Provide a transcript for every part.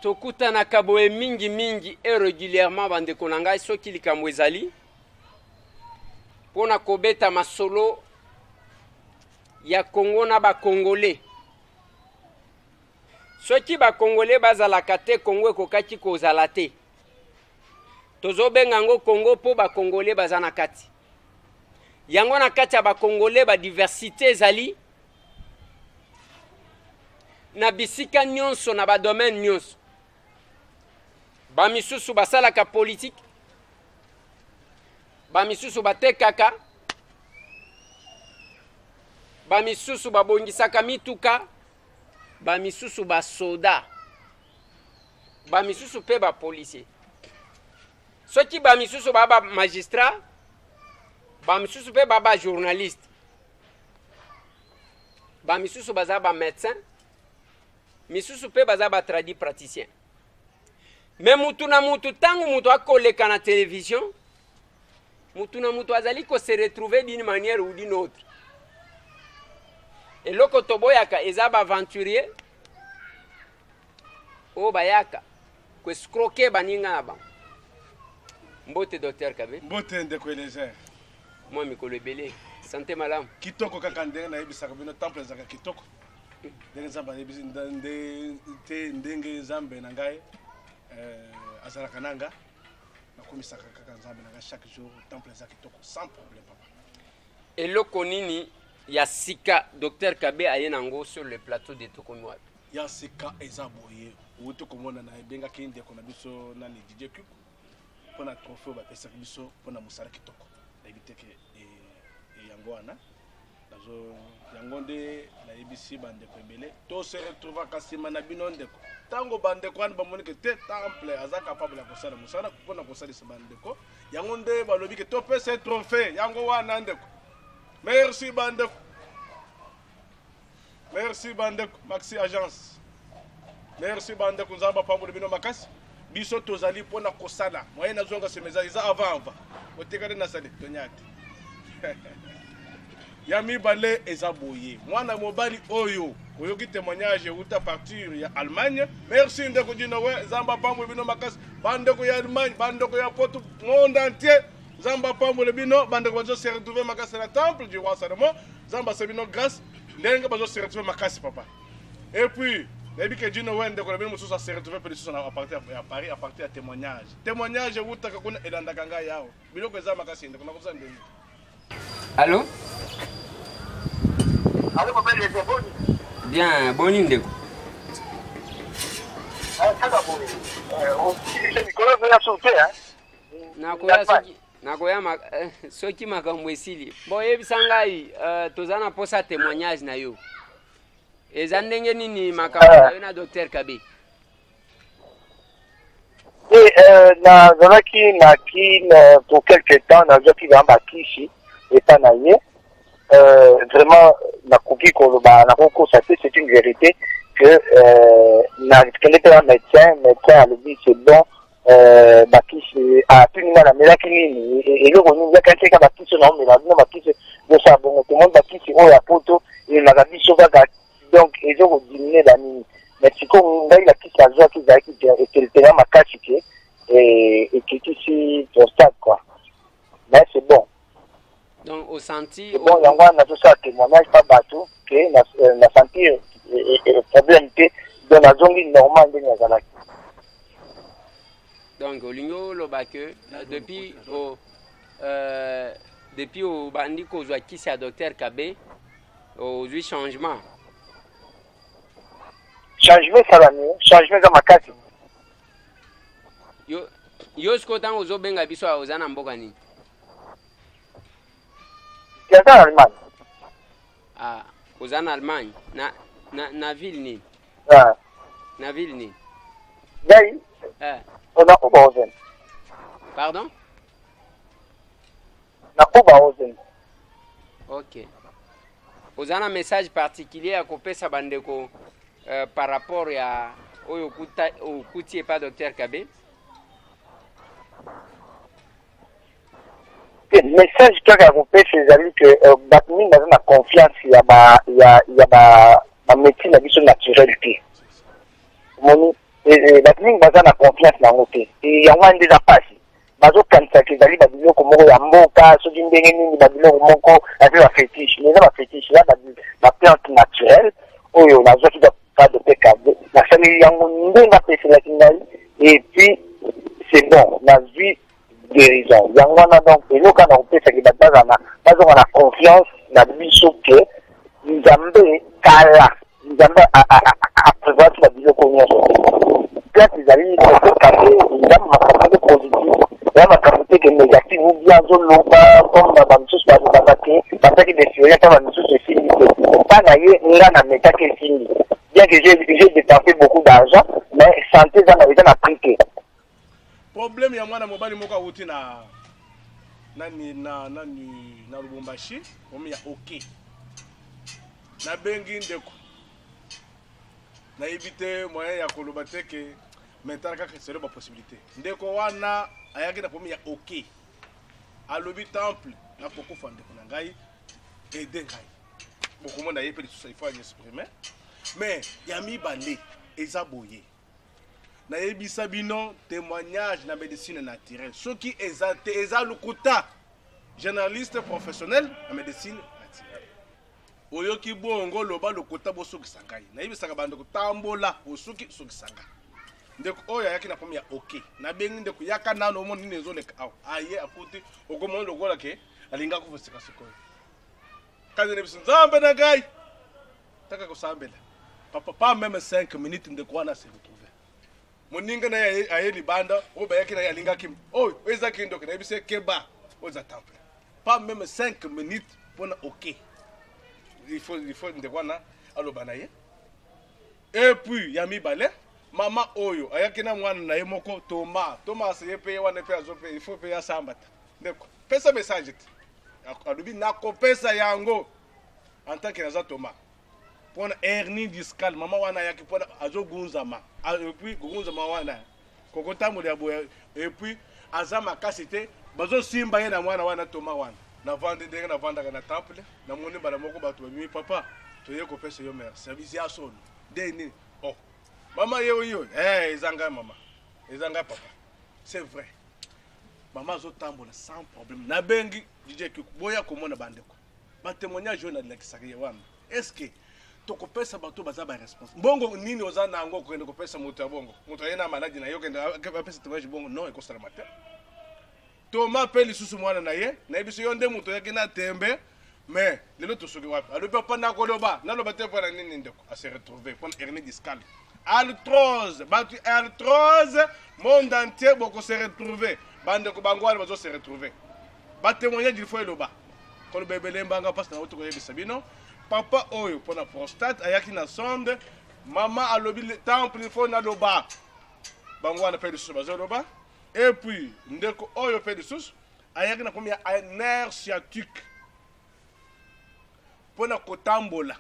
tokutana kaboye mingi mingi et régulièrement bandeko na ngai soki likambo ezali pona kobeta masolo ya Congo na ba Congolais. Soki ba Congolais bazalaka te Congo ekokaki kozala te. Tozobenga ngo Congo po ba Congolais bazana kati. Yango na kati ya ba Congolais ba diversité ezali na bisika nyonso na ba domaine nyonso. Ba misusu basalaka politique, ba misusu batekaka, ba misusu babongisaka mituka, ba misusu ba soda, ba misusu pe ba policier. Soki ba misusu ba magistrat, ba misusu pe ba journaliste, ba misusu baza ba médecin, misusu pe baza ba tradi praticien. Mais mutu na mutu tangu mutu akoleka na télévision, mutu na mutu azali ko se retrouver d'une manière ou d'une autre. Et loko toboyaka eza ba aventurier o bayaka ko escroquer baninga na ba. Mbote docteur Kabe. Mbote ndeko elezer. Moi mikolo ebele. Santé malamu. Kitoko kaka ndenge na yebisaka bino temple zaka kitoko. Ndenge nzambe yebisi ndenge nzambe na ngai azalaka nanga nakomisaka kaka nzambe na ngai chaque jour temple zaka kitoko sans problème papa. Eloko nini ya sika docteur Kabe aye nango sur le plateau de Tokomi wapi? Ya sika eza boye wuto komona na ebenga kinde kona biso na ni DJ Kuku pona trophée ba pesa biso pona musala kitoko na ebiteke yango wana nazo yango nde na ebisi bande ko ebele to se retrouva kasima na bino ndeko tango bande ko an ba monike te temple aza capable ya kosala musala pona kosala se bande ko yango nde balobi ke to pesa trophée yango wana ndeko. Merci Bandeko. Merci Bandeko. Maxi Agence. Merci Bandeko. Nzamba pambo bino makasi. Biso tozali pona kosala. Moye nazonga se message za avant. Otekale na sale tonyate. Yami bale ezaboye. Mwana mobali oyo. Oyoki témoignage uta partir ya Allemagne. Merci ndeko dino we nzamba pambo bino makasi. Bandeko ya Allemagne, bandeko ya Porto, monde entier. Zamba pambo bino bande ko se retrouver makasi na temple du roi Salomon. Zamba sebino grâce ndenge bazo se retrouver makasi papa. Et puis nebi ke dino wende ko bino mususa se retrouver pe susa à partir à Paris à partir à témoignage. Témoignage utaka kuna elanda kanga yao. Biloko eza makasi ndeko nakoza ndeni. Allô? Allô papa les boni. Bien, boni ndeko. Ça va boni. On dit Nicolas vient sauter hein. Nakoya soki nakoya soki makambo esili bo yebisa ngai tozana posa témoignage na yo eza ndenge nini makambo na yo na docteur Kabe? Nazalaki na kine pour quelque temps nazalaki na kishi eta na ye vraiment nakoki koloba nakokosa te, c'est une vérité que nakende pe un médecin alobi c'est bon bakisi apinga na melaki nini eloko nini yakateka bakisi na omela bino bakisi bosa bongo tomoni bakisi oyo ya poto elaka biso kaka donc ezokodimine banini mais sikoyo ngai bakisi azwaki ezalaki etelitela makasi ke ekitisi prostate quoi mais c'est bon. Donc au senti bon yango wana nazosala témoignage pa bato ke na sentir problème te donc nazongi normal ndenge nazalaki. Donc olingo loba que depuis au bandi kozwa kisi ya docteur Kabe ozwi changement. Changement ça changement za makasi. Yo siko tango ozobenga biso ozana mboka nini? Yaza Allemagne. Ah, ozana Allemagne na ville nini? Ah. Na ville nini? Dai. On a Oberhausen. Pardon? Na Oberhausen. Ok. Vous avez un message particulier à kopesa bandeko par rapport à oyo kuti pas docteur Kabe? Le message que a kopesa c'est que batmi na confiance ya ba médecine na biso naturelle. Moni bato mingi baza na confiance nango te yango wana nde eza mpasi bazokanisaka ezali babiloko moko ya mboka soki ndenge nini babiloko moko ape bafetishe mais eza bafetishe eza baplante naturelle oyo nazwaki pas de PKB nasaleli yango ndenge apeselaki ngai et puis c'est bon na vie guérison yango wana donc eloko na kopesaki bato bazonga na confiance na biso ke nzambe kala nzambe aprévoir ti babiloko nyonso plante ezali kokokate eza makambo positif eza makambo te ke négative ou bien azoloba comme bamisusu balobaka te bazaki desiri ata bamisusu esili te mpa na ye nga na metaki esili bien que j'ai dépensé beaucoup d'argent mais santé eza na prix te problème ya mwana mobali moko awuti na Lubumbashi omi ya ok nabengi ndeko nayebi te moyen ya koloba te ke maintenant kaka selo ba possibilité ndeko wana ayaki na pomi ya ok alobi temple na kokufa ndeko na ngai aider ngai bokomona ye pe lisusu il faut exprimer mais ya mibale eza boye nayebisa bino témoignage na médecine naturelle soki eza lukuta journaliste professionnel na médecine naturelle oyoki bongo loba lukuta bosukisa ngai nayebisaka bando kotambola bosuki sukisa ngai ndeko oyo ayaki na pomi ya ok nabengi ndeko yaka nano omoni nini ezoleka awa aye akuti okomona lokola ke alinga kofosika sikoyo kazi nebiso nzambe na ngai taka kosambela papa pas même 5 minutes ndeko wana se retrouver moninga na aye libanda oba yaki na alinga kim oyo ezaki ndoko na bise keba oza temple pas même 5 minutes pona ok il faut ndeko wana aloba na ye et puis yami balé mama oyo ayaki na mwana na ye moko Thomas ye pe wana pe azope il faut pe ya sambata ndeko pesa message te alobi nakopesa yango en tant que naza Thomas pona hernie discale mama wana yaki pona azogunzama et puis kugunzama wana kokotambola ya boya et puis aza makasi te bazosimba ye na mwana wana Thomas wana na vande ndenge na vandaka na temple na moni bana moko bato babimi papa toye kopesa yo mer service ya solo deni oh maman yo ezanga mama ezanga papa c'est vrai maman zo tambola sans problème na bengi DJ boya komona bandeko ba témoignage na lakisaki wana est-ce que tokopesa bato baza ba responsable bongo nini oza na ngo kwenda kopesa moto ya bongo moto yena maladi na yo kenda apesa témoignage bongo non ekosala mate Thomas pe lisusu mwana na ye na biso yo nde moto yake na tembe mais lelo tosoki wapi alo papa na koloba na loba te pona nini ndeko a se retrouver pona hernie discale arthrose batu arthrose monde entier boko se retrouver bande ko bangwala bazo se retrouver ba témoignage il faut eloba ko le bébé lembanga parce na oto ko yebisa bino papa oyo pona prostate ayaki na sonde mama alobi le temple il faut na loba bangwana pe lisusu bazo loba et puis ndeko oyo pe lisusu ayaki na combien nerf sciatique pona kotambola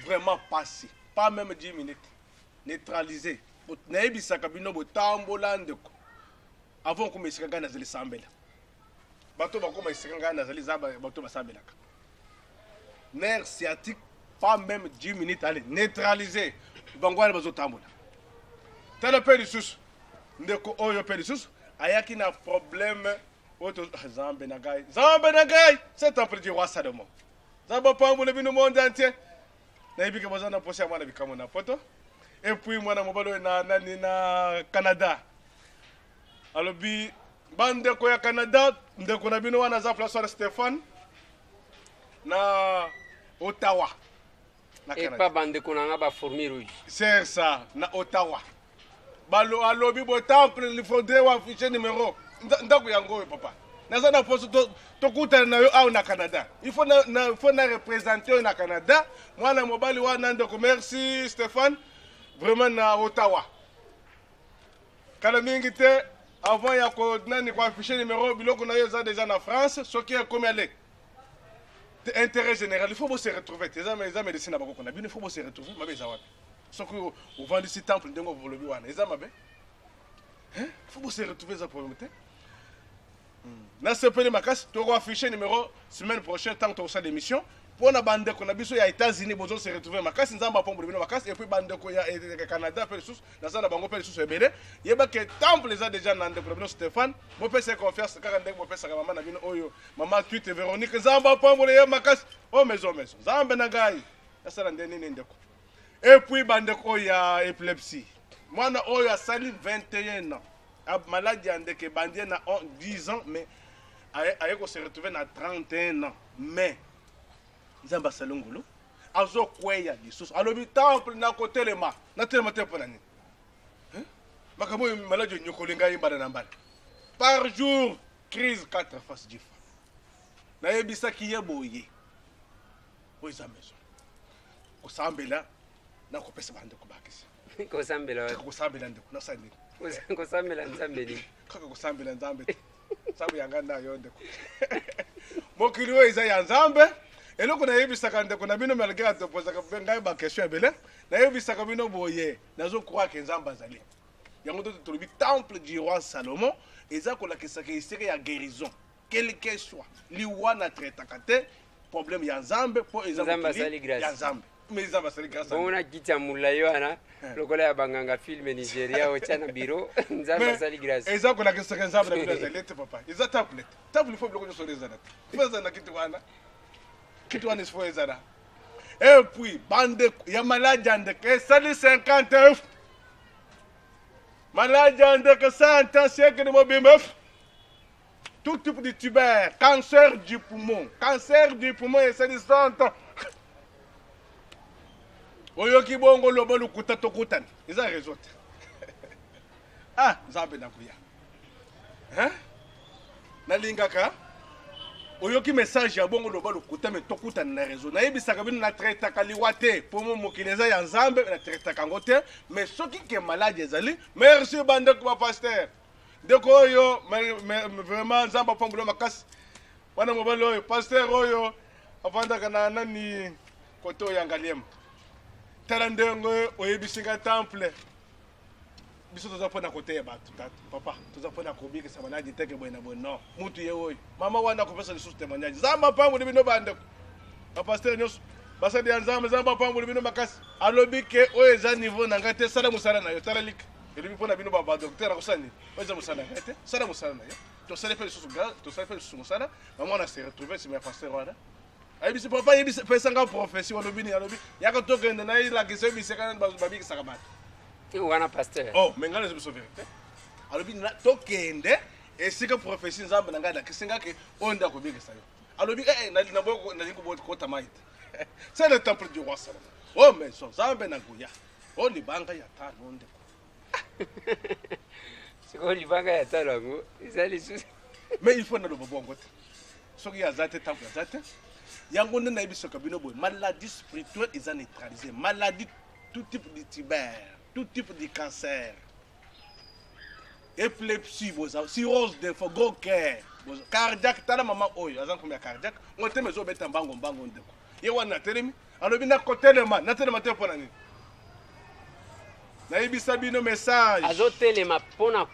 vraiment passé pas même 10 minutes neutralisé nayebisaka bino botambola ndeko avant ko mesika ngana zeli sambela bato bakoma esika ngana nazali zaba bato basambelaka nerf sciatique pas même 10 minutes allez neutralisé bangwana bazotambola tala pe lisusu ndeko oyo pe lisusu ayaki na problème auto zambe na gai c'est un peu du roi Salomon zaba pambola bino monde entier naibika bazana posa mwana bikamo na photo et puis mwana mobalo na Canada alobi bande ko ya Canada ndeko na bino wana za place Stéphane na Ottawa na Canada et pas bande ko na ba fourmi rouge c'est ça na Ottawa balo alobi bo temple il faudrait wa fiche numéro ndako yango papa naza na poso to kutana na yo au na Canada il faut na représenter na Canada mwana mobali wana ndeko merci Stéphane vraiment na Ottawa kala mingi te avant ya ko nani ko afficher numéro biloko na yo za déjà na France soki ya comme aller intérêt général il faut se retrouver tes amis médecine na bakoko na bino il faut se retrouver mabe za wapi soki au vend ici temple ndengo volobi wana eza mabe hein il faut se retrouver za problème te na sepeli makasi to ko afficher numéro semaine prochaine tant que ça l'émission pour na bande ko na biso ya États-Unis bozo se retrouver makasi nzamba pombo bino makasi et puis bande ko ya Canada pe sous na sana bango pe sous ebele yeba ke temple les a déjà na ndeko bino Stéphane mo pe se confiance kaka ndeko mo pe sa mama na bino oyo mama tweet Véronique nzamba pombo le makasi o maison nzambe na gai asala ndeni ndeko et puis bande ko ya épilepsie mwana oyo asali 21 ans maladie andeke bandie na 10 ans mais aye ko se retrouver na 31 ans mais nzamba salongolo azo kweya lisusu alobi temple na kotelema na telema te pona ni makamo maladie nyokolinga yimbana na mbala par jour crise 4 faces du fa na yebisa ki yeboye oza maison osambela na kopesa bande ko bakisi kosambela ndeko na sandi kosambela nzambeli kaka kosambela nzambe sabu yanga na yo ndeko mokili we iza ya nzambe eloko na yebisaka ndeko na bino malgré te poser ka ngai ba question ebele na yebisaka bino boye nazo croire que nzamba azali yango to tolobi temple du roi Salomon eza ko la kisaka iseke ya guérison quel que soit liwa na traitaka te problème ya nzambe po eza ya nzambe mais nzamba sali grâce on a kita mulayo ana lokola ya banganga film Nigeria ochana biro nzamba sali grâce eza ko la kisaka nzambe na bino azali te papa eza temple faut bloko so les anata faza na kitu wana is for ezana et puis bande ya maladie andeke sali 50 maladie andeke 100 ans siècle de mobimbe tout type de tuber cancer du poumon et sali 100 ans oyoki bongo lobo lukuta tokutani eza réseau nzambe nakuya nalingaka oyoki message ya bongo loba lukuta me tokutani na réseau nayebisaka bino na traitaka liwa te po mokili eza ya nzambe na traitaka yango te mais soki ke maladi ezali merci bandeko bapaster ndeko oyo vraiment nzambe apambola makasi wana mobali oyo paster oyo avandaka na nani kote oyo ya ngaliema tala ndenge oyebisinga temple biso toza mpona koteya bato papa toza mpona kobikisa maladi teke boye na boye non mutu ye oyo mama wana akopesa lisusu témoignage nzambe apamboli bino bandeko bapaster nyonso basali ya nzambe nzambe apamboli bino makasi alobi ke oyo eza niveau na ngai te sala mosala na yo tala lika elobi mpona bino badokter akosala nini oyo eza mosala na ngai te sala mosala na yo tosali mpe lisusu mosala bamwana se retrouve nsima ya paster wana ayebisi papa ayebisi pesanga prophétie alobi nini alobi yaka tokende na yelakisa oyebisaka babikisaka bato wana pasteur mais ngai nazobiso vérité alobi tokende esika prophétie nzambe na ngai nakisingaki oyo nde akobikisa yo alobi nalingi kota mai te c'est le temple du roi Salomon mais so nzambe nakoya o libanga ya tano ndeko siko libanga ya tano yango eza lisusu mais il faut naloba bongo te soki aza te temple aza te yango nde nayebisaka bino boye maladie spirituelle eza neutralisée maladie tout type de tuber tout type de cancer épilepsie cirrhose de foie gros cœur cardiaque tala mama oyo aza nkombo ya cardiaque ngo te mezo obeta mbango ndeko ye wana natelemi alobi nakotelema te mpona nini nayebisa bino message azotelema mpona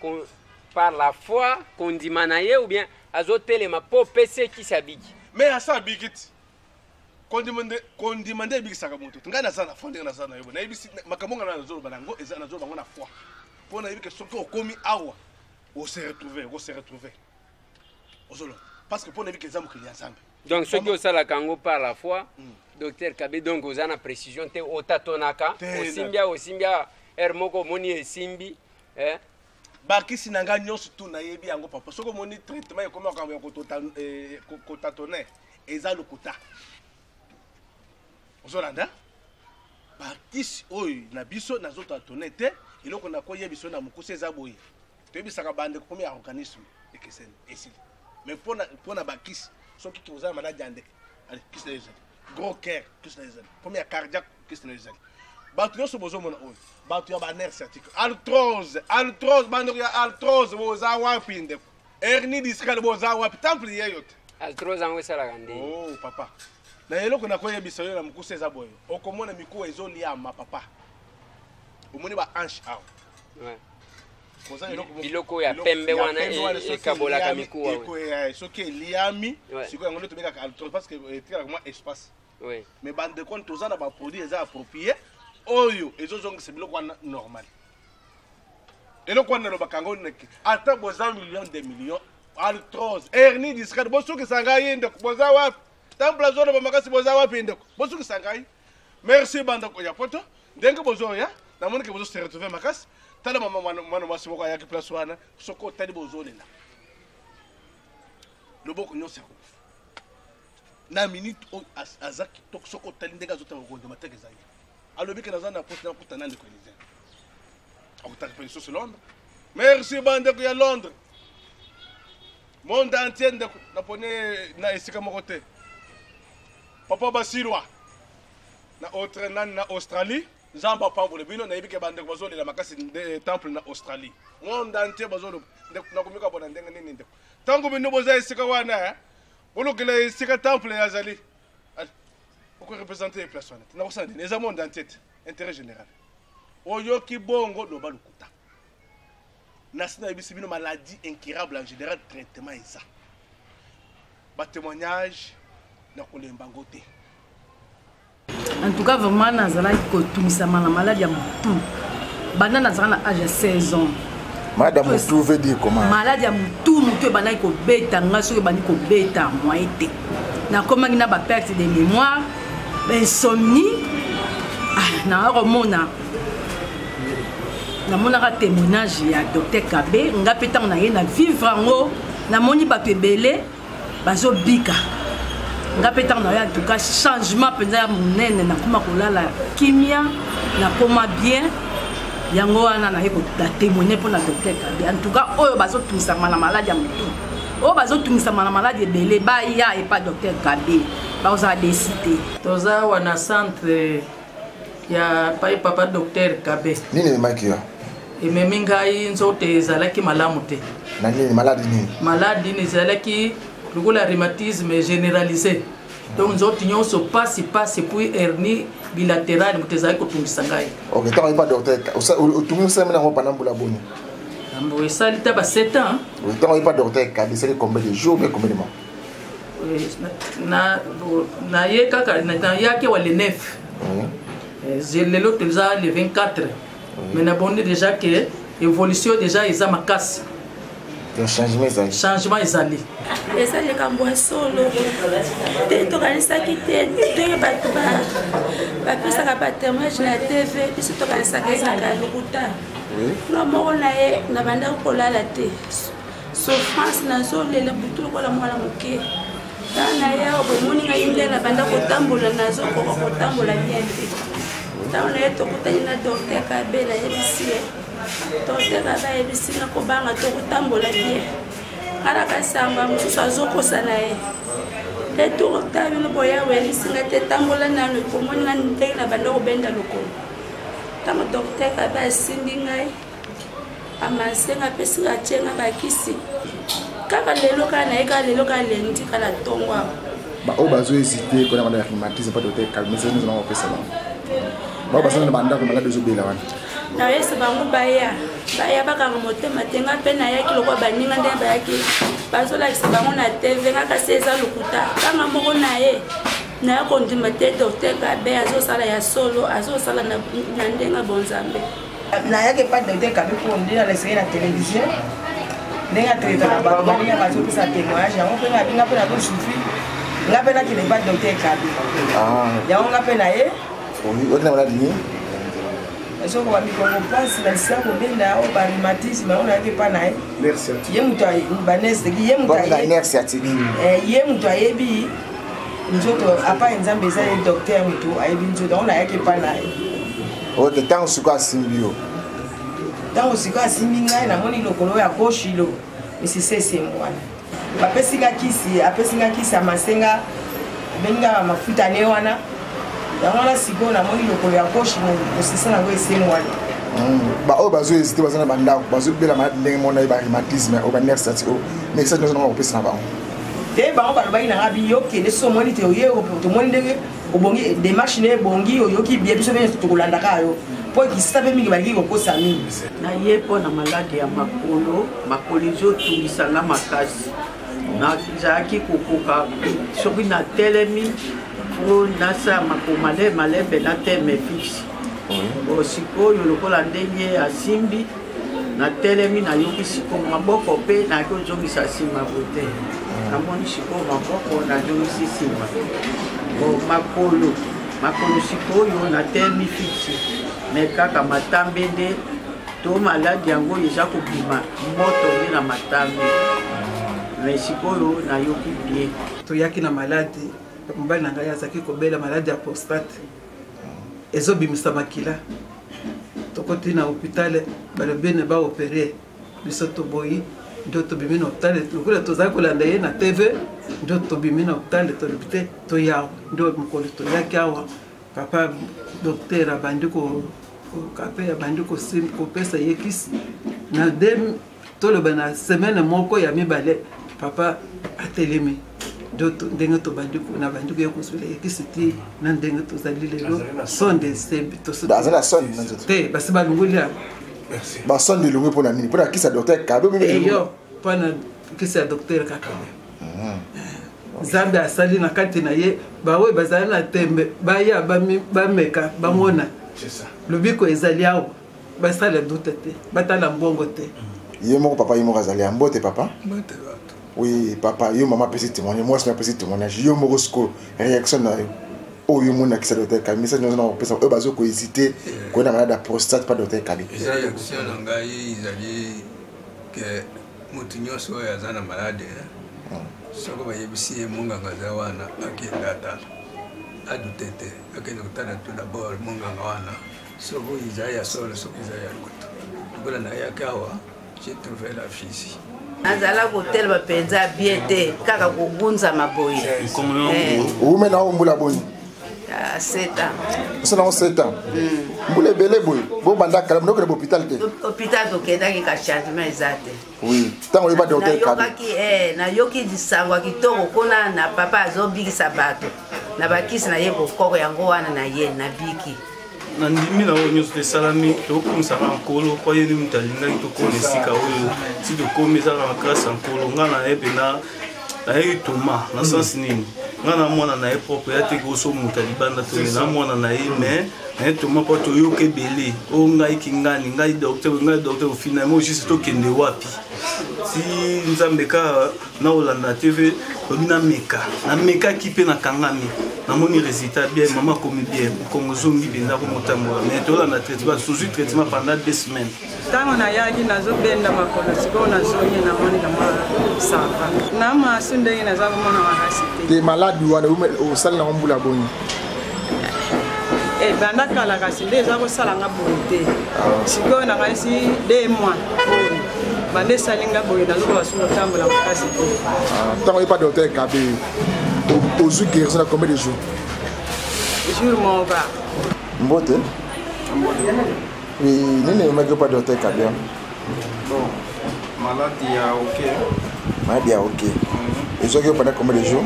par la foi kondima na ye ou bien azotelema mpo opesa ekisi abiki mais asa abiki ti kondima nde ebikisaka moto ngai naza na foi ndenge naza na yo nayebisi makambo nga nazoloba nango eza nazoloba yango na foi mpo nayebi ke soki okomi awa ose retrouve ozoloba parce que mpo nayebi ke eza mokili ya nzambe donc soki osalaka yango par la foi docteur Kabe donc oza na précision te otatonaka osimbia ere moko omoni esimbi bakisi na ngai nyonso tu nayebi yango papa soki omoni traitement ekomi makambo ya kotatone eza lokuta ozolanda bakisi oyo na biso nazotatone te eloko nakoyebiso na mokuse eza boye toyebisaka bandeko komi ya organisme ekeseni esili mais mpona bakisi soki oza na maladi ya ndeke kisi na ezali gros cœur kisi na ezali komi ya cardiaque kisi na ezali bato nyonso bozomona oyo bato ya baner sciatique arthrose bandeko ya arthrose boza wapi ndeko hernie discale boza wapi temple yeyo te arthrose yango esalaka ndeni papa na eloko nakoyebisa yo na mokuse eza boye okomona mikuwa ezoliama papa omoni bahanche awa biloko ya pembe wana ekabolaka mikuwa soki eliami sikoyo yango nde tobengaka arthrose parce que etikala mwa espace Oui. Mais bande de compte tous na ba produit eza approprié oyo ezozongisa biloko wana normal. Eloko wana lo bakango nek ata boza millions de millions altrose hernie discrète bosuki sangai ndeko boza wapi temple zone ba makasi boza wapi ndeko bosuki sangai. Merci bande ko ya poto ndenge bozo ya na moni ke bozo se retrouver makasi tala mama mwana mwasi moko ya ki place wana soko tali bozo lela. Loboko nyonso na minute azaki tok soko tali ndenge azota ko de mateke zai alobi ke nazana poste na kutana ndeko Elise akutaka pe sur Londres. Merci bande ko ya Londres monde entier ndeko na pone na esika moko te papa Basilwa na autre na Australie Zamba pambole bino na ibike bande ko bazole la makasi de temple na Australie monde entier bazole ndeko na komika bona ndenge nini ndeko tango bino boza esika wana bolokela esika temple ya zali pour représenter les personnes na kosana les monde entier intérêt général oyoki bongo loba lukuta na sina ibisi bino maladie incurable en général traitement eza ba témoignage na kolemba ngote. En tout cas vraiment nazala ko tumisa la maladie ya mutu bana nazala na âge de 16 ans. Madame Moutou veut dire comment? Maladie ya mutu mutu bana ko beta ngaso bani ko beta moite na koma ngina ba perte de mémoire insomnie na romona na mona ka témoignage ya docteur Kabé nga petang na ye na vivre ngo na moni ba pebele bazo bika nga petang na ya en tout cas changement penza ya munene na kuma kolala kimia na koma bien yango wana na ye ko da témoigner pour na docteur Kabé en tout cas oyo bazo tumisa na maladie ya mutu oyo bazo tumisa na maladie ebele ba ya et pas docteur Kabé baza décider toza wana centre ya papa docteur Kabé nini makio ememi ngai nzote ezalaki malamu te. Na nini maladie nini? Maladie ni ezalaki lokola rhumatisme généralisé donc nzote nyonso passe puis hernie bilatérale moto ezalaki kotungisa ngai. Ok, tant pas docteur otungisa mena ngo panambula boni ambo esali ta ba 7 ans. Oui, tant pas docteur Kabé c'est combien de jours mais combien de mois? Na ye kaka na yaki wa le 9 lelo toza le 24 mais na bonne déjà que évolution déjà eza makasi le changement ezali ezali kambo solo te tokanisaki te ndenge bato bapesaka batémoignage na TV biso tokanisaka ezaka lokuta no moko na ye na bandaki kolala te souffrance nazolela butu lokola mwana moke tana ye bomoni ngai ndenge na banda kotambola nazokoka kotambola bien te ntango na ye tokutani na docteur Kabé nayebisi ye docteur Kabé ayebisi nga kobanga tokotambola bien ngana kasamba mosusu azokosa na ye te tokota bino boya oyebisi nga te tambola nano ekomoni nga ndenge na banda kobenda lokolo ntango docteur Kabé asimbi ngai amasenga apesi nga atie nga bakisi kaka lelo kaka na ye kaka lelo kaka lendi kala tongo awa oyo bazo hésité kona bana ya rhumatisme pa docteur Kabé mais nous allons opesa bango bao basana na bandako malade ezobela wana na yese bango baya bakanga motema te nga mpe nayaki lokwa baninga ndenge bayaki bazolakisa bango na TV nga kasi eza lokuta kanga moko na ye naya kondima te docteur Kabé azosala ya solo azosala na ndenge bonzambe nayaki pa docteur Kabé mpo nde naleseki na télévision ndenge atraitaka bato baninga bazopesa témoignage yango mpe nga mpe nazosouffri nga mpe nakende pa docteur Kabé yango nga mpe na ye otina maladie nini soko bamikongo mpasi na lisisa kobenda o barhumatisme yango nayaki epa na ye ye moto ye moto ayebi nzoto apa nzambe eza ye docteur moto ayebi nzoto yango nayaki epa na ye oke ntango sikoyo asimbi yo ntango sikoyo asimbi ngai namoni lokolo ya koshilo misisesemu wana bapesinga kisi apesinga kisi amasenga abenga mafuta ne wana yango wana sikoyo namoni lokolo ya koshi mosisa nango esemu wana baoyo bazohésité baza na bandako bazobela maladi ndenge mona ye barhumatisme oyo banerf sati oyo message nyonso nango bakopesa na bango te bango balobaki nanga biyokende so omoni te oye tomoni ndenge obongi démarche ne ebongi oyoki bie biso bene tokolandaka yo mpo ekisisa mpe mingi baliki kokosa mingi na ye mpo na maladi ya makolo ezotungisanga makasi nazalaki kokoka soki natelemi po nasa makomale malembe na teme fixe sikoyo lokola ndenge asimbi natelemi nayoki sikoyo maboko mpe nakozongisa nsima bote namoni sikoyo maboko nazongisi nsima makolo sikoyo natelemi fixe me kaka matambe nde to maladi yango eza kobima moto nde na matambe me sikoyo nayoki bien toyaki na maladi mobali na ngai azalaki kobela maladi ya prostate ezobimisa makila tokoti na hôpital balobene baopere biso toboyi ndio tobimi na hôpital lokola tozalaki kolanda ye na tv ndio tobimi na hôpital tolobi te toyawa ndio mokolo toyaki awa papa docteur abandi kape abandi kopesa ye kisi na toloba na semaine moko ya mibale papa atelemi ndenge tobandi na bandi koya kosula ekisi te na ndenge tozali lelo sonde azala sonde te basi balungoli yango basonde elongwe mpona nini mpona kisi ya docteur kabe eyo mpona kisi ya docteur kaka nzambe asali na kati na ye baoyo bazali na tembe baya bameka bamona lobiko ezali awa basala dute te batala mbongo te ye moko papa ye moko azali ya mbote papa oui papa yo mama apesi témoignage mwasi apesi témoignage yo moko siko réaction na yo oyo monakisa docteur kabi message nazo na kopesa oyo bazokohésite koyena malade ya prostate pa docteur kabi eza réaction na ngai ezali ke motu nyonso oyo aza na malade soko bayebisi ye monganga aza wana akende atala adute te akende kotala tout d'abord monganga wana soko eza ya solo soko eza ya lokutu lokola nayaki awa j'ai trouvé la fille nazala kotelema mpenza bien te kaka kogunzama boye ume na ombula boni 7 ans osala 7 ans mbula ebele boye bobanda kala mnokele bohôpital te hôpital tokendaki ka changement eza te oui ntango oyeba docteur nayokaki nayoki lisango ya kitoko kuna na papa azobikisa bato na bakisi na ye bokoko yango wana na ye nabiki na ndimi na oyo nyonso esalami tokomisaka nkolo kwa ye mutu alingaki tokona esika oyo si tokomi ezaka makasi ya nkolo ngai na ye mpena nayebi toma na sansi nini ngai na mwana na ye propre ya te koso moto ya libanda toye na mwana na ye me naye toma mpo toyoka ebele oyo ngai kingani ngai docteur ofina ye mo juste tokende wapi si nzambe kaka na olanda tv lobi namekaki mpe nakangami namoni résultat bien mama komi bien mokongo zongi mpenza komotambola mais tolanda traitement tozwi traitement pendant 2 semaines ntango nayaki nazobenda makolo sikoyo nazongi namoni kamwa sava na masu ndenge naza komona makasi te maladi wana osali nango mbula boni banda kala kasi nde eza kosalanga boye te sikoyo nakasi 2 mois bande esalinga boye nazokoba su kotambola makasi te ntango oyepa docteur kabe ozwi guérison na combien de jours jour moko mbote oui nini omaki opa docteur kabe bon maladie ya ok ezwaki yo pendant combien de jours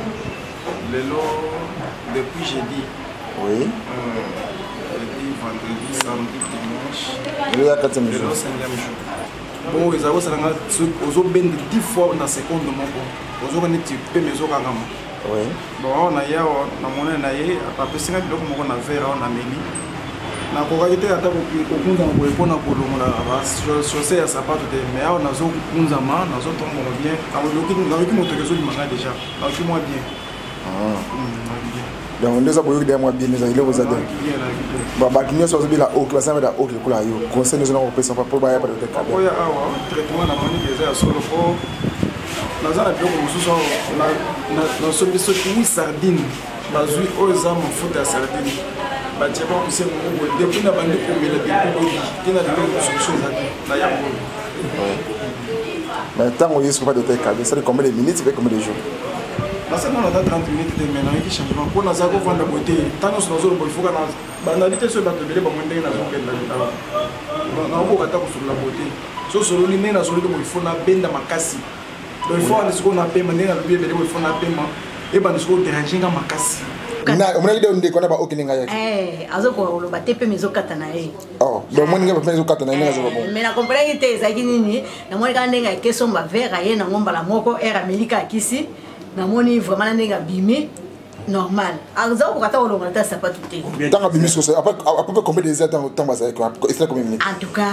lelo depuis jeudi oui jeudi vendredi samedi dimanche lelo ya 4e jour lelo 5e jour bon eza kosalanga ozobende 10 fois na seconde moko ozoka neti peme ezokangama bon awa na ye awa na monene na ye apesinga biloko moko na verre awa na meli nakokaki te ata kokunzama boye mpona kolongola chausse ya sapato te mais awa nazokunzama nazotombola bien nayoki motoki ezolimanga déjà nayoki mwa bien donc nde eza boyoki deya mwa bien ezali eloko eza te bato nyonso bazobela oki basamela oki lokola yo conseil nyonso nakopesa mpo baya pa docteur kabe oyo awa traitement namoni eza ya solo mpo naza na biloko mosusu awa nasombi soki wi sardine bazwi oyo eza mafuta ya sardine batie bakuse mongo depuis na bandi komela depuis tina lelo solution eza te na yango mais ntango yesu pa docteur kabe sali combien de minutes pe combien de jours nasema na 30 minutes te mais nayoki changement mpo naza kovanda boye te ntan nyonso nazoloba ifoka na bandali te soki bato ebele bango ndenge nazokenda naokoka ata kosolola boye te so sololi ndenge nazololi te boye ifo nabenda makasi donc ifo ande sikoyo napema ndenge nalobi ebele boye ifo napema ebande sikoyo dérange nga makasi omonaki de ndeko na baoki ndenge ayaki azokoloba te mpe mezokata na ye donc moninga mpe ezokata na ye ndenge azoba bon mais nakomprendaki te ezalaki nini namoni kaka ndenge akesomba verre aye nango mbala moko ere amelika akisi namoni vraiment na ndenge abimi normal aza okata olonga ta sapatu te tanga bimiso ça après combien de heures temps ça quoi est-ce combien de minutes en tout cas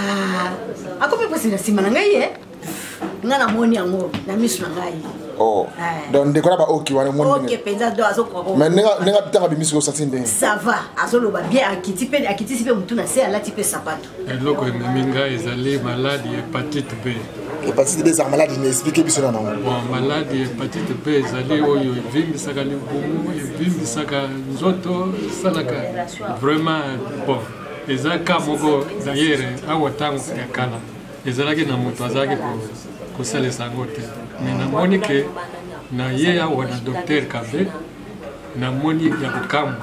akomi posi na sima na ngai nga na moni yango na miso na ngai oh donc de quoi ba oki wana moni ok penza do azoko mais nenga tanga bimiso ça tinde ça va azolo ba bien akiti sipe mutu na se ala tipe sapatu eloko ememinga ezali maladie hépatite B. Hépatite B eza maladie n'explique biso na nango. Bon, maladie hépatite B ezali oyo evimbisaka libumu, evimbisaka nzoto, esalaka vraiment bon. Eza ka moko d'ailleurs awa ntango ya kala ezalaki na moto azalaki kosalisa yango te. Mais namoni ke na ye awa na docteur Kabe namoni ya kokamwa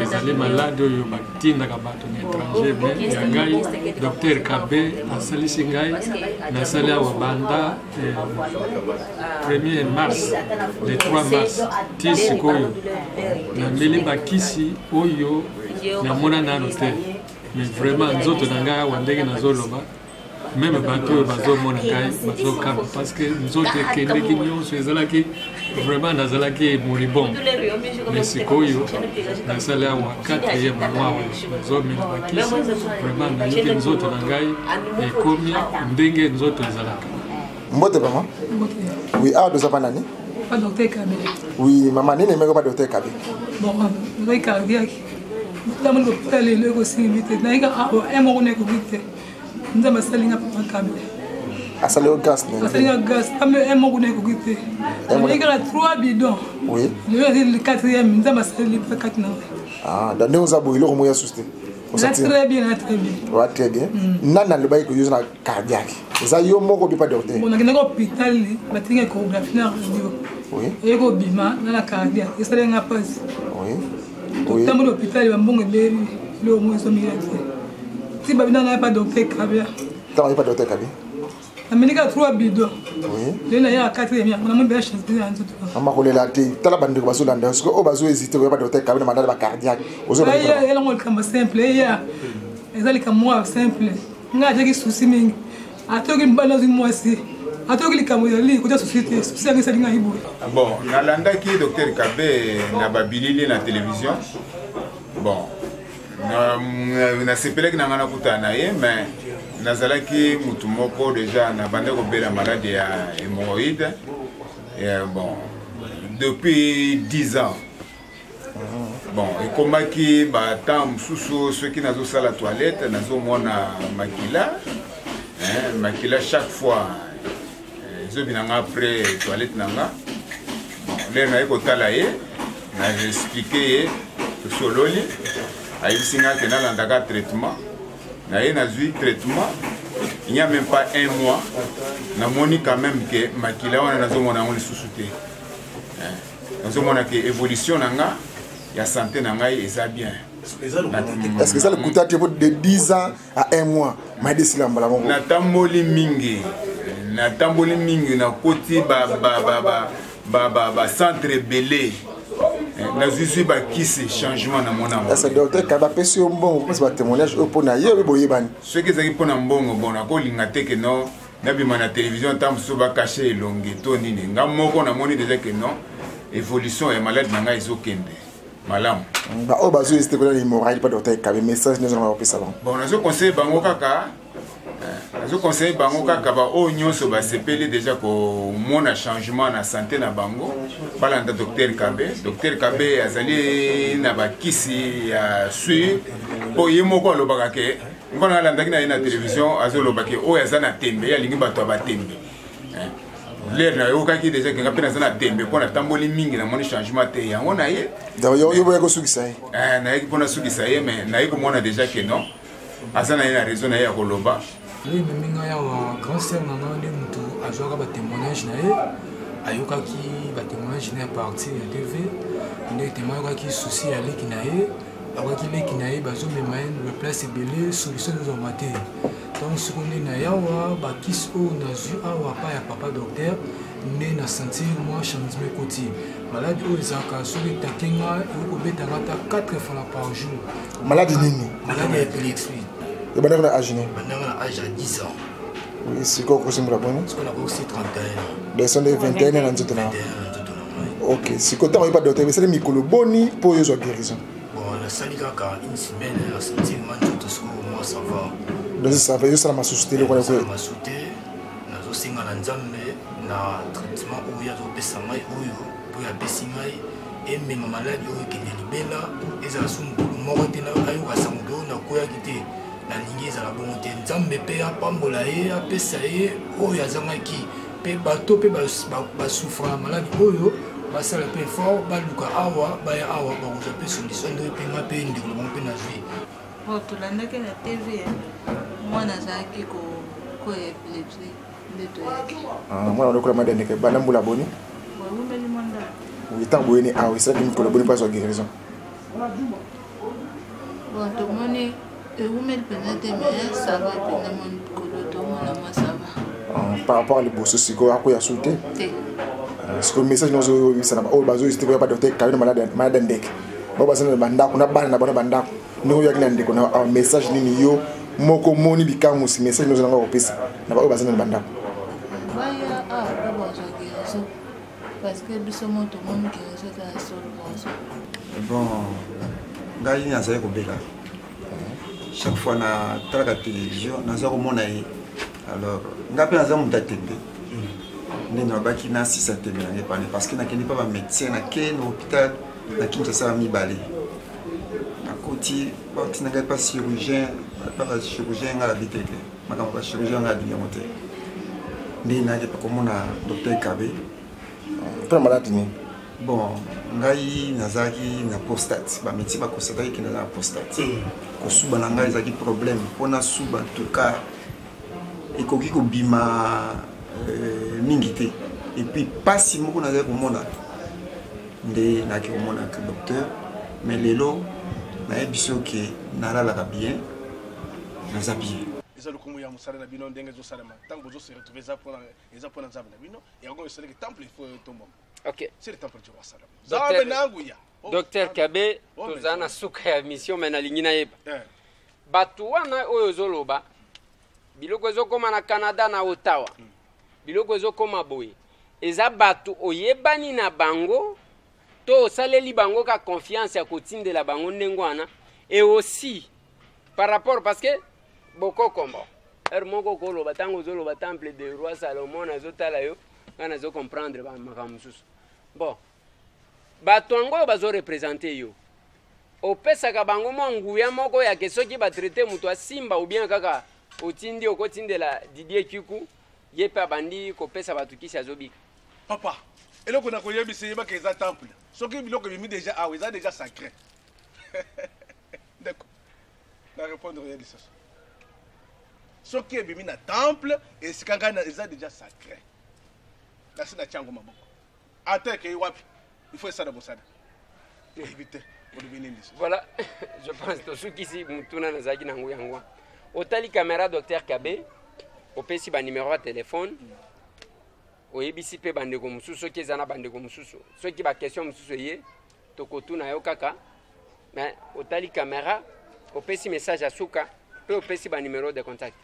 ezali malade oyo batindaka bato na étranger me ya ngai docteur Kabe asalisi ngai nasali awa banda 1er mars le 3 mars ti sikoyo nameli bakisi oyo namona nano te mais vraiment nzoto na ngai awa ndenge nazoloba même bato oyo bazomona ngai bazokama parce que nzoto ekendeki nyonso ezalaki vraiment nazalaki moribond mais sikoyo nasali awa 4e mois nazomela bakisi vraiment nayoki nzoto na ngai ekomi ndenge nzoto ezalaka. Mbote mama? Oui, awa toza pa nani? Pas docteur Kabe. Oui, maman nini emeko pa docteur Kabe? Bon, ngai cardiaque. La mon hôpital est là aussi limité. Naïga un mois on est connecté. Nous avons salé un peu Kabe. Asali au gaz ne? Asali au gaz. Un mois on est connecté. Naïga la 3 bidons. Oui. Le 4e, nous avons salé pas 4 non. Ah, dans nous avons eu moyen susté. Très bien, très bien. Ouais, très bien. Nana le bail que use na cardiaque. Ça yo moko bi pas docteur. Bon, na hôpital, ba tinga échographie na radio. Oui. Et ko bima na cardiaque. Et ça nga passe. Oui. Oui. Dans l'hôpital, ba mbongo beri le moins so mira. Si ba bina na pas docteur Kabia. T'as pas docteur Kabia? Amerika 3 bidons. Oui. Le na ya 4e, on a même bien chance de en tout. Mama ko le la te tala bande ko baso landa parce que o baso hésiter ko pas docteur Kabia mandala ba cardiaque. Ozo ba. Elle on comme simple ya. Ezali comme moi simple. Nga jeki souci mingi. Atoki mbana zi mwasi. Atoki likamo yali ko société, société ça linga hibo. Bon, nalanda ki docteur Kabe na babilili na télévision. Bon. Na sepelek na ngana kutana ye mais nazalaki mutu moko déjà na bande ko bela maladie ya hémorroïde. Et bon, depuis 10 ans. Bon, et comme qui bah tant sous ceux qui nazo sala la toilette nazo mona makila makila chaque fois zo binanga après toilette nanga bon les na ko talaye na expliquer sololi ayi singa que na landaka traitement na ye na zui traitement il n'y a même pas 1 mois na moni quand même que makila wana nazo mona ngoli susute nazo mona que évolution nanga ya santé nangai eza bien. Est-ce que ça le coûte de 10 ans à 1 mois? Madesila mbala mongo. Na tamboli mingi na koti ba centre belé. Na zuzu ba kisi changement na mona. Est-ce que docteur Kaba pesi mbongo parce que témoignage opona ye boyebani. Ce que ça pona mbongo bona ko lingate que non na bima na télévision tam so ba cacher longue to nini. Ngamoko na moni déjà que non évolution et malade nanga izokende. Malam. Ba o bazo este ko les moral pas docteur Kabe message nous on va passer avant. Bon, nazo conseil bango kaka. Nazo conseil bango kaka ba o nyonso ba sepeli déjà ko mona changement na santé na bango. Balanda docteur Kabe. Docteur Kabe azali na ba kisi ya sui po yemo ko lo bakake. Ngona landa kina na télévision azo lo bakake o yazana tembe ya lingi bato ba tembe. L'air na yoka ki déjà que ngapena sana tembe pona tamboli mingi na moni changement te yango na ye d'ailleurs yo boyako sukisa ye na ye pona sukisa ye mais na ye ko mona déjà que non azana ye na raison na ye ya koloba oui minga ya wa cancer na ngande mutu azoka ba témoignage na ye ayoka ki ba témoignage na partie ya TV inde témoignage ki souci ya leki na ye abaki leki na ye bazo memaine le place belé solution nous ont maté. Donc, ce qu'on est na yawa, ba kis o na zu awa pa ya papa docteur, ne na sentir moi changement côté. Maladie o ezaka so ke takenga e ko betanga ta 4 fois par jour. Maladie nini? Maladie épilepsie. Et ben on a âge né. On a âge à 10 ans. Oui, c'est quoi que c'est mon abonné? C'est qu'on a aussi 31 ans. Des sont des 21 ans en tout temps. Ok, si côté on pas docteur, mais c'est le micro boni pour yo guérison. Bon, la salle kaka une semaine, la sortie man tout ce que moi ça va. Donc ça va juste ma société le quoi. Ma société, na zo singa na nzambe na traitement où ya zo pesa mai oyo, pour ya pesa mai et même maladie oyo qui est libella, ezala sumbu moko te na ayo ka sango na koya kité. La ligne est à la bonté. Nzambe pe apambola ye apesa ye oyo azangaki pe bato pe ba souffrir malade oyo basala pe fort baluka awa baya awa bakoza pe solution ndo pe nga pe ndeko bon pe na vie. Bon, tolandaki na TV mwana azalaki ko epilepsie nde toyaki. Mwana okola mada ndeke bana mbula boni. Boyumbeli mwanda. Witango boni awa isaki mikola boni pas guérison. Bon, tomoni ewumeli mpenza te mais ça va mpenza moni kolo tomona mwa ça va. Par rapport à liboso siko akoya sute. Parce que le message nous ça n'a pas au bazo c'était pas docteur quand malade ndeke. Ba basana na bandako na bana na bana bandako. Nous yaki na ndeko na message nini yo moko moni bikamu si message nous nga opesa. Na ba basana na bandako. Baya ba bazo guérison parce que biso moto moni guérison ta solo. Bon, ngai ni azali kobela. Chaque fois na la télévision, nous avons mon aïe. Alors, nous avons mon attendé. Nous avons baki na 6 attendés parce que nous n'avons pas de médecin, nous avons un hôpital, nous avons mis balai. À côté, nous n'avons pas de chirurgien, pas de chirurgien à l'habiter. Nous n'avons pas de chirurgien à l'habiter. Nous n'avons pas comme un docteur Kabé. Pas malade ni. Bon, ngai nazaki na prostate, ba médecin ba constater que na prostate. Ko suba na ngai ezaki problème, pona suba en tout cas ekoki ko bima mingité. Et puis pas si moko na zaki komona. Nde na ki komona que docteur, mais lelo na ebiso ke nalala bien. Naza bien. ezali komo ya mosala na bino ndenge ezosalema ntango bozose retrouve eza mpona nzambe na bino yango esalaki temple ifo tombo. Ok. C'est le temple du roi Salomon. Nzambe nangu ya. Docteur Kabe toza na suka ya mission me nalingi nayeba. Bato wana oyo ozoloba biloko ezokoma na Canada na Ottawa. Biloko ezokoma boye. Eza bato oyebani na bango to osaleli bango ka confiance ya kotindela bango ndenge wana et aussi par rapport parce que boko kombo moko koloba ntango ozoloba temple de roi Salomon azotala yo kana zo comprendre ba makambo mosusu bon bato yango oyo bazorepresente yo opesaka bango mwa nguya moko yake soki batraite moto asimba ou bien kaka otindi okotindela Didier Kiku ye mpe abandi kopesa bato kisi azobika. Papa eloko na koyebisa yebaka eza temple soki biloko ebimi déjà awa eza déjà sacré. D'accord na répondre ya lisusu soki ebimi na temple esika ngai eza déjà sacré nasi na tiango maboko ateke wapi il faut esala bosala éviter olobi nini lisusu. Voilà je pense tosukisi mutuna nazalaki nango yango otali caméra docteur Kabe opesi banuméro ya telefone oyebisi mpe bandeko mosusu soki eza na bandeko mosusu soki baquestion mosusu eye tokotuna yo kaka mais otali caméra opesi message à suka mpe opesi banuméro de contact.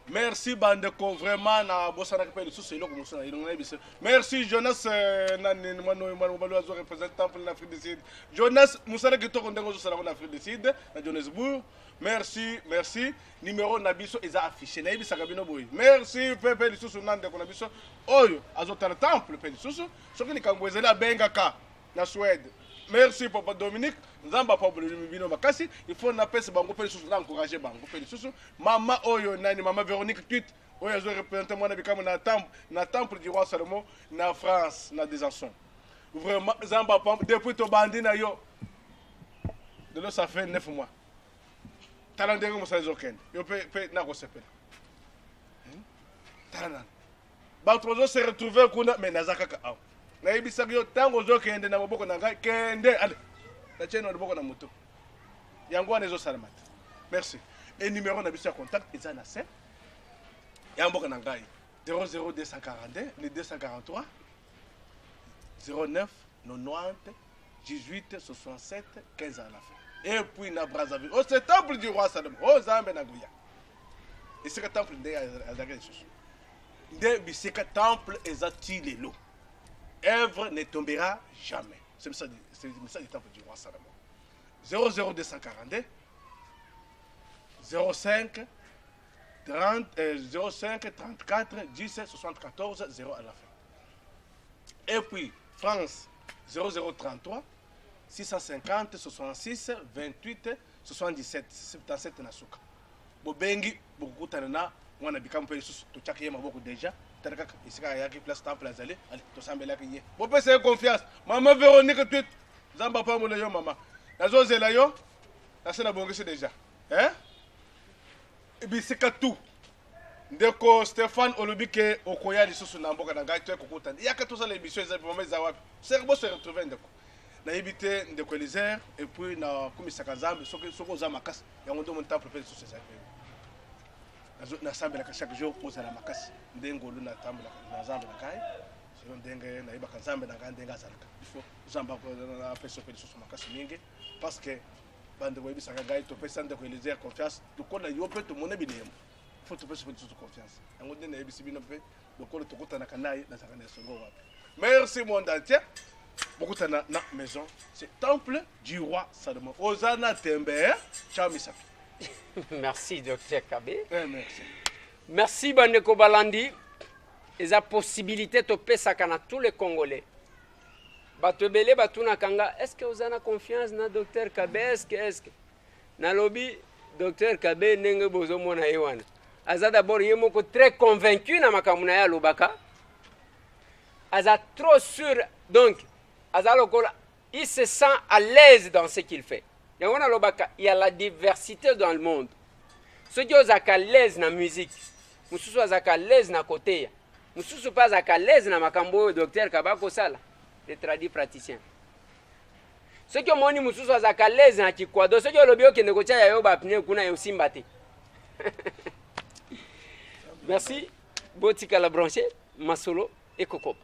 Merci bandeko vraiment na bosana pe lisusu eloko mosana ilongo na biso. Merci Jonas nani mwana mwana azo représenter temple en Afrique du Sud. Jonas musala kitoko ndengo zo sala en Afrique du Sud na Johannesburg. Merci, merci. Numéro na biso eza affiché na yebisa kabino boy. Merci pepe lisusu nande ko na biso. Oyo azotala temple pe lisusu soki likambo ezela bengaka na Suède. Merci Papa Dominique. Nzamba Papa Bino Makasi. Il faut na pesa bango pe lisusu na encourager bango pe lisusu. Mama oyo nani mama Véronique Tweet. Oyo azo représenter moi na bikamu na temple du roi Salomon na France na Besançon. Vraiment Nzamba Papa depuis to bandi na yo. De là ça fait 9 mois. Talandego mosala zokende. Yo pe na ko sepela. Talana. Ba trozo se retrouver kuna mais nazaka ka aw. Na yebisaki yo tango ozokende na maboko na ngai kende ale na tieni na maboko na moto yango wana ezosalamata. Merci. Et numéro na biso ya contact eza na se ya mboka na ngai 00242 le 243 09 90 18 67 15 à la fin. Et puis na Brazzaville au temple du roi Salomon au Zambé na Guya. Et c'est le temple de Azagé. Nde biseka temple ezati lelo. œuvre ne tombera jamais. C'est le message du temple du roi Salomon. 00242 05 30 05 34 10 74 0 à la fin. Et puis France 0033 650 66 28 77 77 nasuka. Bobengi bokutana na mwana bikampo yesusu to chaka yema boko deja taraka isika yaki place temple azali ali to sambela kiye. Bo pese confiance. Maman Véronique tweet zamba pa mona yo mama. Nazo zela yo nasena bongisi deja. Bisika tout. Ndeko Stéphane Olubike okoya lisusu na mboka na ngai to kokutana. Yaka to sala émission za mama za wapi. Serbo se retrouver ndeko. Na ibité ndeko Elizer et puis na kumisaka zambe soko za makasi yango ndo monta prophet sur ces affaires. Na sambela ka chaque jour ozala makasi ndengolo na tambula na zambe na kai. Sio ndenge na ibaka zambe na ngai ndenga zalaka. Il faut zamba ko na peso pe sur makasi mingi parce que bande ko ibisaka ngai to pesa ndeko Elizer confiance to kona yo pe to mona bidemo. Faut te faire confiance. Yango ndene ibisi bino pe lokolo to kotana kanai na zakana songo wapi. Merci mon entier. Beaucoup de na maison, c'est temple du roi Salomon. Osana Tembe, ciao Misafi. Merci docteur Kabé. Merci. Merci Bandeko Balandi. Et la possibilité de pesa kana tous les Congolais. Batebele batuna kanga, est-ce que vous avez confiance dans docteur Kabé? Est-ce que na lobby docteur Kabé nenge bozo mona yewana. Aza d'abord yemoko très convaincu na makamuna ya lobaka. Aza trop sûr donc il se sent à l'aise dans ce qu'il fait. Il y a la diversité dans le monde. Ceux qui sont à l'aise dans la musique, ceux qui sont à l'aise dans le côté, ceux qui sont pas à l'aise dans le docteur Kabako Sala, les tradis praticiens. Ceux qui ont dit sont à l'aise dans le Kikwado, ceux qui ont dit que négocier à Yoba Pne Kuna et Simbate. Merci. Botika la branché, Masolo et Kokoba.